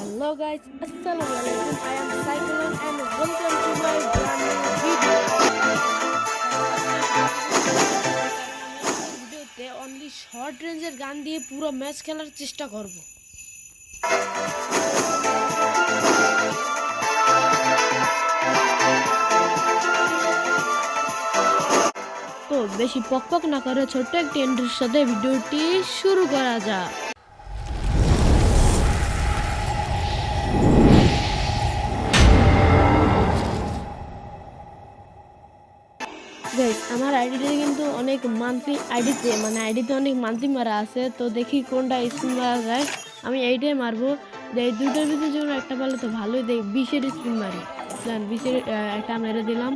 Hello guys, Assalamualaikum. I am Cyclone and welcome to my brand new video. ভিডিওতে only short রেঞ্জের গান দিয়ে পুরো ম্যাচ খেলার চেষ্টা করব। তো বেশি পকপক না করে ছোট্ট একটি এন্ট্রির সাথে ভিডিওটি শুরু করা যাক। আমার আইডিতে কিন্তু অনেক মান্থলি আইডিতে অনেক মান্থলি মারা আছে, তো দেখি কোনটা স্পিন মারা যায়। আমি এইটাই মারবো, এই দুইটার ভিতরে যেমন একটা পারলে তো ভালোই। দেখ 20-এর স্পিন মারি, 20-এর একটা মেরে দিলাম।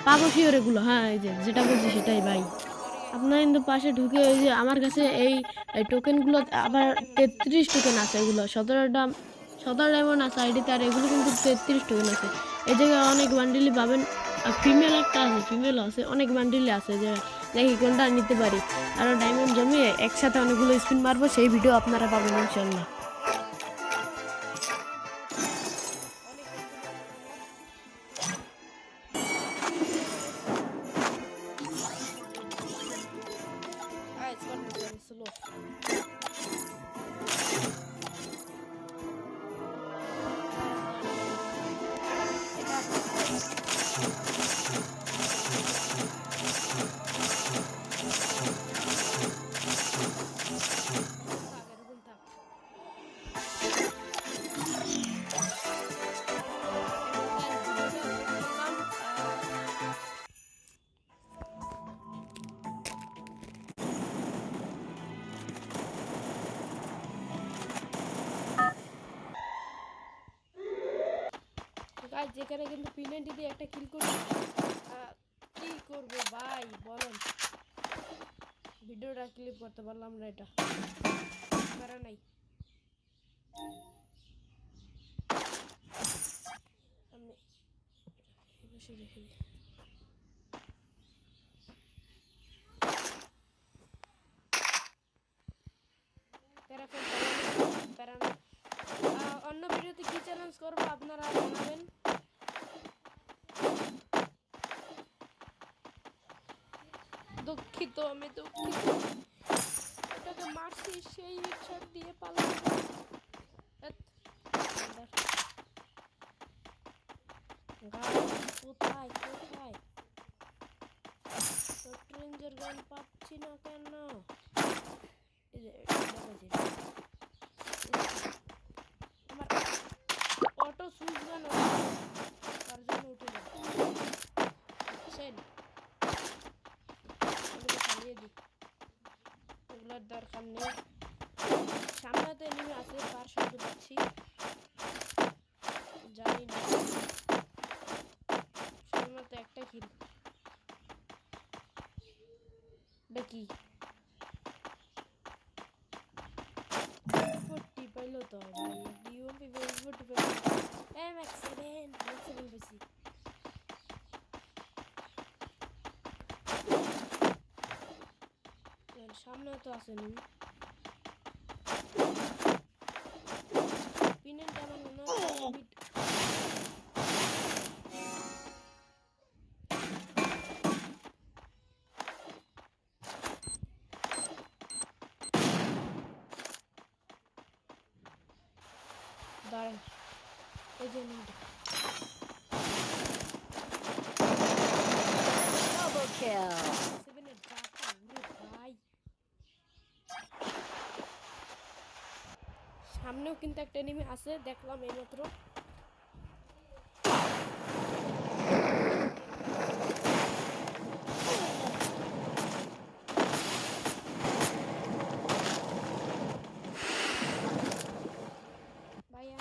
পাবো শিওর এগুলো, হ্যাঁ এই যেটা বলছি সেটাই ভাই। আপনার কিন্তু পাশে ঢুকে ওই যে আমার কাছে এই টোকেনগুলো আবার 33 টোকেন আছে, এগুলো 17 ডায়মন্ড আছে আইডিতে, আর এগুলো কিন্তু 33 টোকেন আছে। এই জায়গায় অনেক বান্ডিলই পাবেন। ফিমেল একটা আছে, ফিমেলও আছে, অনেক বান্ডিলই আছে, যে দেখি কোনটা নিতে পারি। আরও ডায়মন্ড জমিয়ে একসাথে অনেকগুলো স্পিন মারবো, সেই ভিডিও আপনারা পাবেন ইনশাল্লাহ। যেখানে কিন্তু পিনেন্টি দিয়ে একটা কিল করব, কি করব ভাই বলেন। ভিডিওটা ক্লিপ করতে পারলাম না, এটা পারা নাই। আমি বসে দেখি অন্য ভিডিওতে কি চ্যালেঞ্জ করবো আপনারা জানাবেন। দুঃখিত, আমি দুঃখিত। এটাকে মারছি, সেই হেডশট দিয়ে পালাম। কোথায় কোথায় শর্ট রেঞ্জের গান পাচ্ছি না কেন? আমার অটো সুইচ গান তার জন্য উঠে যায়। চালিয়ে দিই, এগুলোর দরকার নেই। সামনে তো এনিমি আছে, কার শব্দ পাচ্ছি জানি না, শুধুমাত্র একটা কিল। দেখি 40 পাইলো তো ভাই, ডিওপি 40 পাইলো। ম্যাক্স 7 বেশি। সামনে তো আছে নি পিনেন্ট, আমার মনে হয় দাঁড়ান, এই যে সামনেও কিন্তু একটা এনিমি আছে, দেখলাম এইমাত্র। ভাইয়া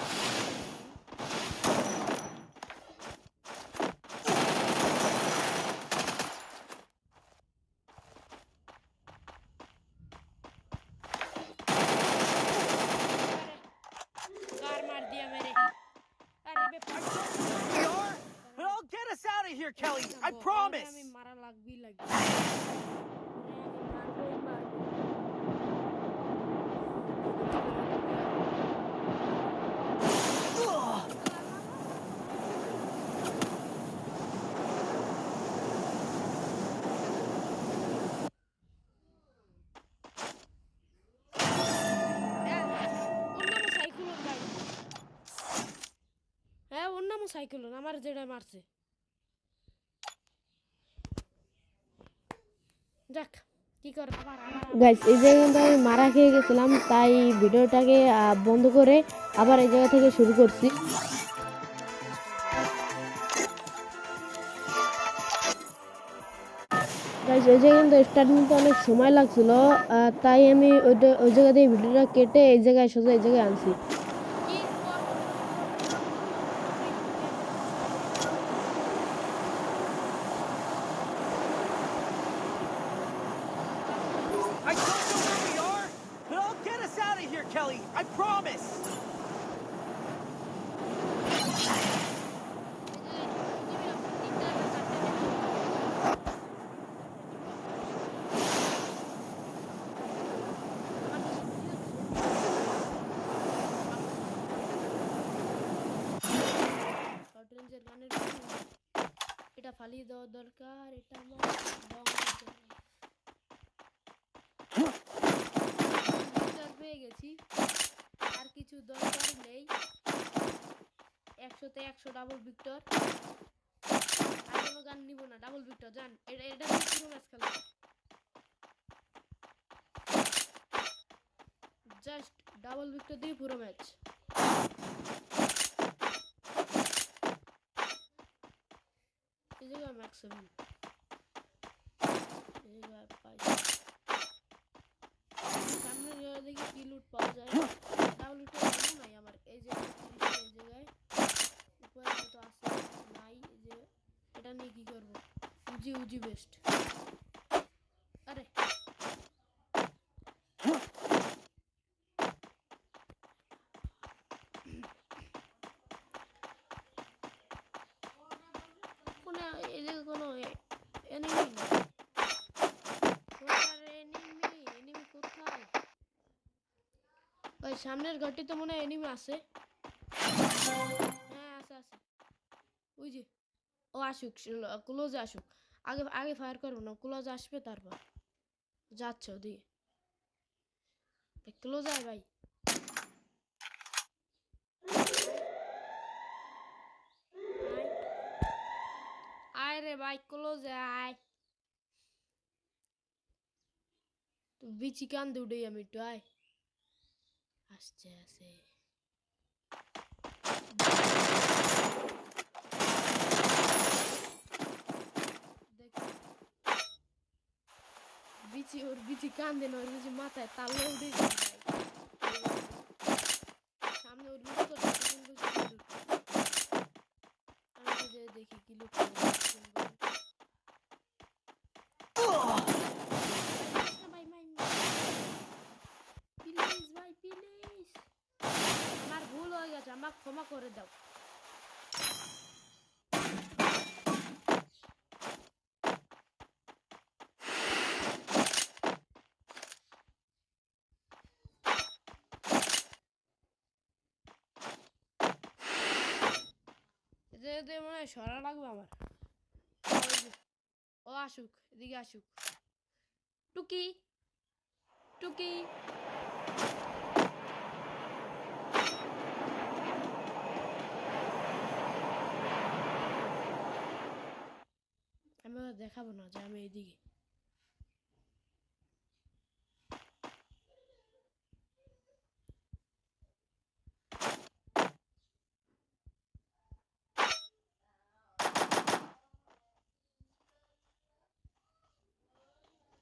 here, Kelly. I promise. Cycle আমার যেটা মারছে যাক কি করে গাইস এই জায়গায় কিন্তু আমি মারা খেয়ে গেছিলাম তাই ভিডিওটাকে বন্ধ করে আবার এই জায়গা থেকে শুরু করছি গাইস ওই জায়গায় কিন্তু স্টার্ট নিতে অনেক সময় লাগছিল তাই আমি ওই জায়গা দিয়ে ভিডিওটা কেটে এই জায়গায় সোজা এই জায়গায় আনছি I don't know where we are, but I'll get us out of here, Kelly. I promise. এটা ফালিয়ে দেওয়া দরকার এটা আমার পেয়ে গেছি আর কিছু দরকার নেই 100-তে 100 ডাবল ভিক্টর আর কোনো গান নিব না ডাবল ভিক্টর জান এটা পুরো ম্যাচ খেলবো জাস্ট ডাবল ভিক্টর দিয়ে পুরো ম্যাচ এই জায়গায় ম্যাক্স 7 এই জায়গায় পাই সামনে দেখি কি লুট পাওয়া যায় ডাবল ভিক্টর নাই আমার এই যে এই জায়গায় উপরে তো আছে নাই এই যে এটা নিয়ে কি করব উজি বেস্ট আরে কোন এই যে কোনো এনিমি নেই কোথায় এনিমি কোথায় ওই সামনের ঘরটিতে মনে হয় এনিমি আছে হ্যাঁ আছে ওই যে ও আসুক ক্লোজে আসুক আগে ফায়ার করবো না ক্লোজে আসবে তারপর যাচ্ছে ওদিকে ক্লোজে আয় ভাই আয় রে ভাই ক্লোজে আয় তো বিচি কান দৌড়ে আমি একটু আয় আসছে বিচি কান দেন ওর কিছু মাথায় তালে উঠে সামনে ওর লুট করছে আমি যে দেখি কি লুট প্লিজ আমার ভুল হয়ে গেছে আমাকে ক্ষমা করে দাও যে মনে হয় সরা লাগবে আমার ও আসুক এদিকে আসুক টুকি আমি দেখাবো না যে আমি এদিকে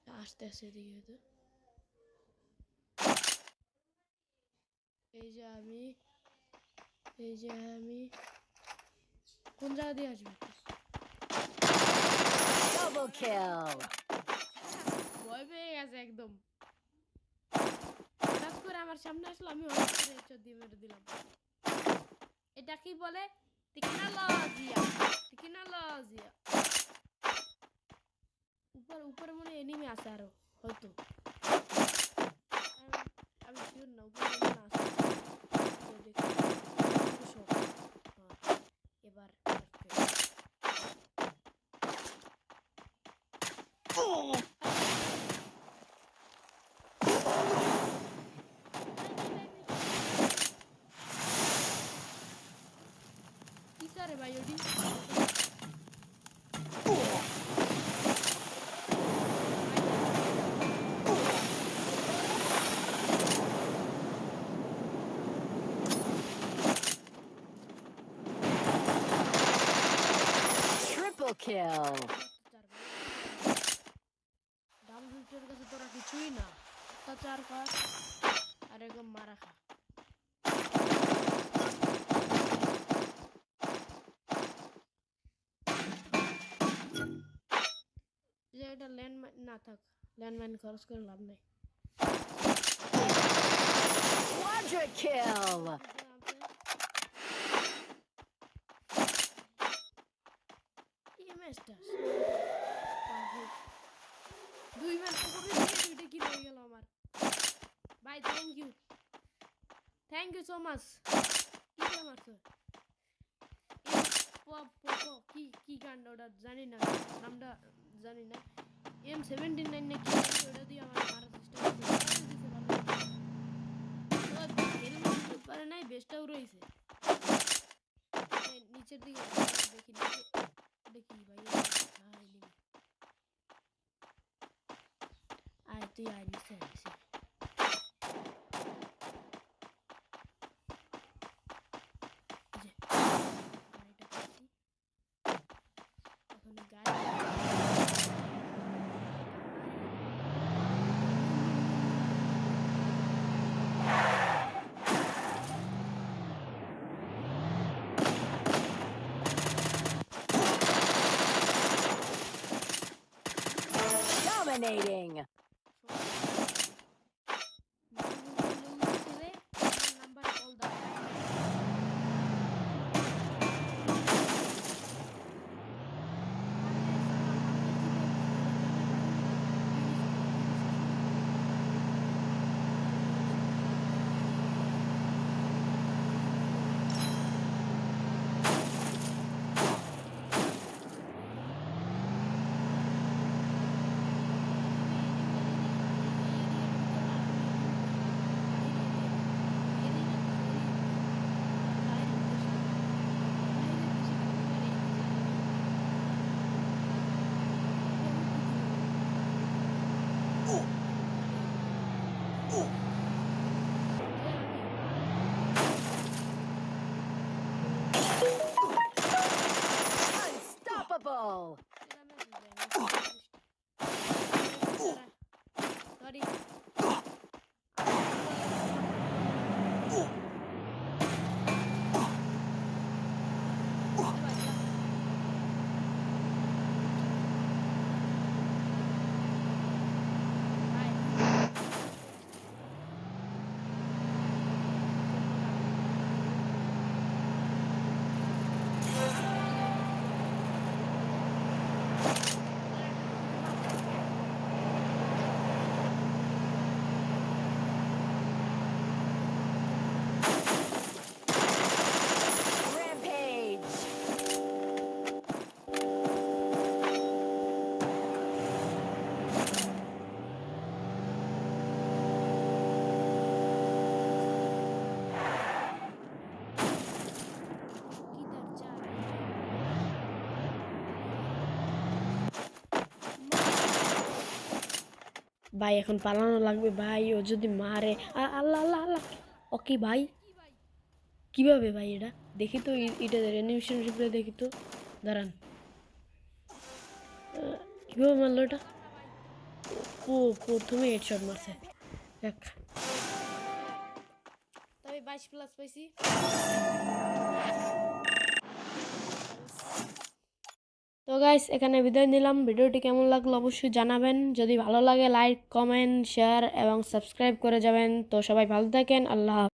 আস্তে এদিকে তো এই যে আমি কোন জায়গা দিয়ে আসবে Double kill. ভয় পেয়ে গেছে একদম হঠাৎ করে আমার সামনে আসলো আমি হঠাৎ করে হেডশট দিয়ে মেরে দিলাম এটা কি বলে টেকনোলজিয়া উপরে মনে এনিমি আছে আরো হয়তো আমি শিওর না উপরে এনিমি আছে এবার ভাই ওডি Triple kill. ডাবল লুটের কাছে তোরা কিছুই না অত্যাচার কর আর একদম মারা খা যে এটা ল্যান্ডমাইন না থাক ল্যান্ডমাইন খরচ করে লাভ নাই Quadra kill. ইএমএসটা দুই ম্যাচ করে দুইটা কি হয়ে গেল আমার ভাই থ্যাংক ইউ সো মাচ কি করে মারছো কি কি কাণ্ড ওটা জানি না নামটা জানি না M79 না কি ওটা দিয়ে আমার মারার চেষ্টা করছে হেলমেট পারে নাই বেস্টটাও রয়েছে নিচের দিকে দেখি নিচে দেখি ভাই আয় তুই আয় নিচে নিচে এখন গায়ে Dominating. নাম্বার কল দাও Unstoppable. Sorry. Rampage. ভাই এখন পালানো লাগবে ভাই, ও যদি মারে আল্লাহ আল্লাহ আল্লাহ। ওকে ভাই কিভাবে ভাই এটা দেখি তো, এটা অ্যানিমেশন রিপ্লে দেখি তো, দাঁড়ান কিভাবে মারলো এটা? ও প্রথমে হেডশট মারছে। দেখ তবে 22+ পাইছি। তো গাইস এখানে বিদায় নিলাম। ভিডিওটি কেমন লাগলো অবশ্যই জানাবেন। যদি ভালো লাগে লাইক কমেন্ট শেয়ার এবং সাবস্ক্রাইব করে যাবেন। তো সবাই ভালো থাকেন, আল্লাহ হাফেজ।